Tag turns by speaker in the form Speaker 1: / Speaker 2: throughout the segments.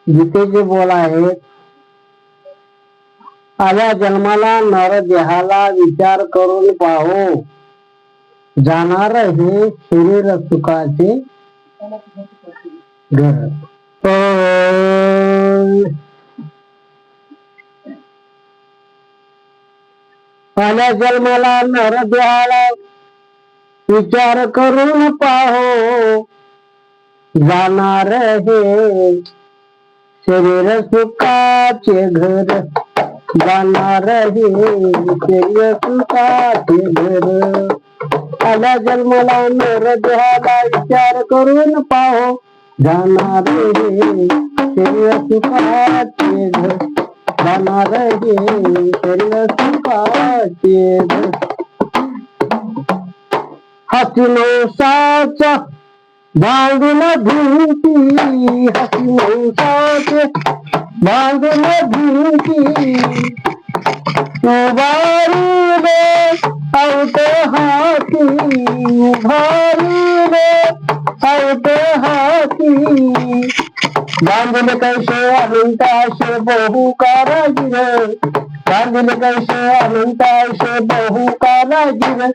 Speaker 1: गीतेचे बोल आहेत, आल्या जन्माला नर देहाला विचार करून पाहो, जाणार हे शरीर सुखाचे घर. आल्या जन्माला नर देहाला विचार करून पाहो, जाणार हे शरीर सुखाचे घर. जाणार हे शरीर सुखाचे घर. आल्या जन्माला नर देहाला विचार करून पाहो, जाणार हे शरीर सुखाचे घर. जाणार हे शरीर सुखाचे घर. हसी नवसाच्या बांधून भिंती, हसी नवसाचे बांधून भिंती, उभारी रे औत हाती, उभारी रे औत हाती. बांधले कैसे अनंताशे बहु कारागीर, बांधले कैसे अनंताशे बहु कारागीर.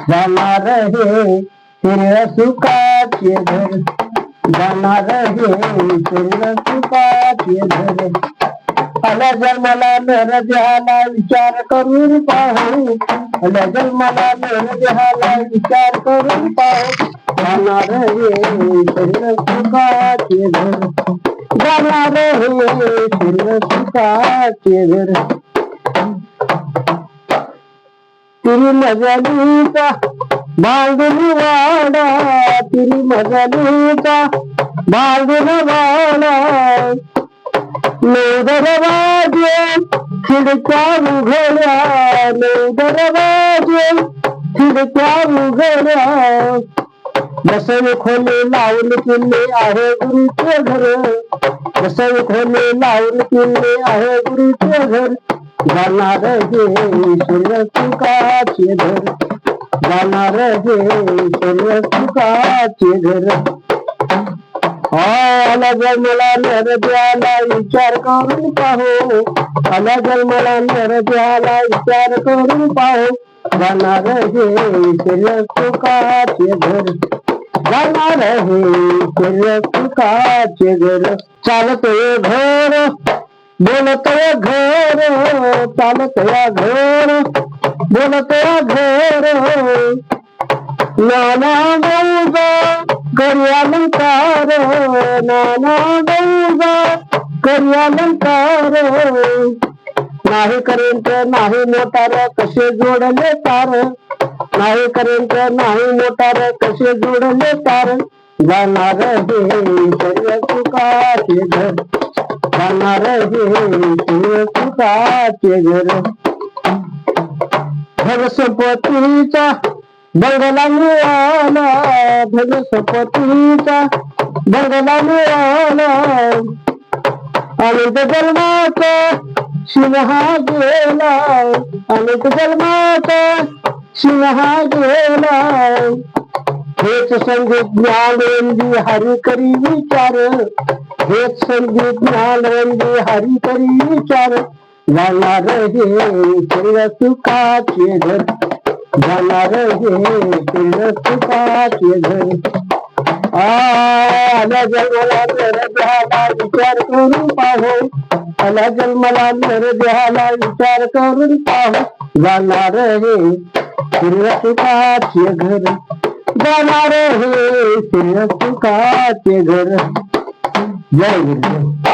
Speaker 1: जाणार हे शरीर सुखाचे घर. जाणार हे शरीर सुखाचे घर. आल्या जन्माला नर देहाला विचार करून पाहू, आल्या जन्माला नर देहाला विचार करून पाहू, जाणार हे शरीर सुखाचे घर. जाणार हे शरीर सुखाचे घर. तिरी मजलीचा बांधून वाडा, तिरी मजलीचा बांधून वाडा. नऊ दरवाजे खिडक्या उघड्या, नऊ दरवाजे खिडक्या उघड्या. बसवे खोले लावून किल्ले आहे गुरुचे घर, बसवे खोले लावून किल्ले आहे गुरुचे घर. जाणार हे शरीर सुखाचे घर. जाणार हे शरीर सुखाचे घर. आल्या जन्माला नर देहाला विचार करून पाहो, आल्या जन्माला नर देहाला विचार करून पाहो, जाणार हे शरीर सुखाचे घर. जाणार हे शरीर सुखाचे घर. चालत घर बोलत घर, चालत घर बोलत घर. नाना गौजा करी अलंकार, नाना गौजा करी अलंकार. नाही करेंट नाही मोटार कसे जोडले तार, नाही करेंट नाही मोटार कसे जोडले तार. जाणार हे शरीर सुखाचे घर. जाणार हे शरीर सुखाचे घर. भगसपतीचा बंगला मिळाला, भगसपतीचा बंगला मिळाला. अनेक जन्माचा सिंहा गेला, अनेक जन्माचा सिंहा गेला. हेच संगीत ज्ञानवंदी हरी करी विचार, हेच संगीत ज्ञानवंदी हरी करी विचार. जाणार हे शरीर सुखाचे घर. जाणार हे शरीर सुखाचे घर. आल्या जन्माला नर देहाला विचार करून पाहो, आल्या जन्माला नर देहाला विचार करून पाहो, जाणार हे शरीर सुखाचे घर. जाणार हे शरीर सुखाचे घर. जय गुरुदेव.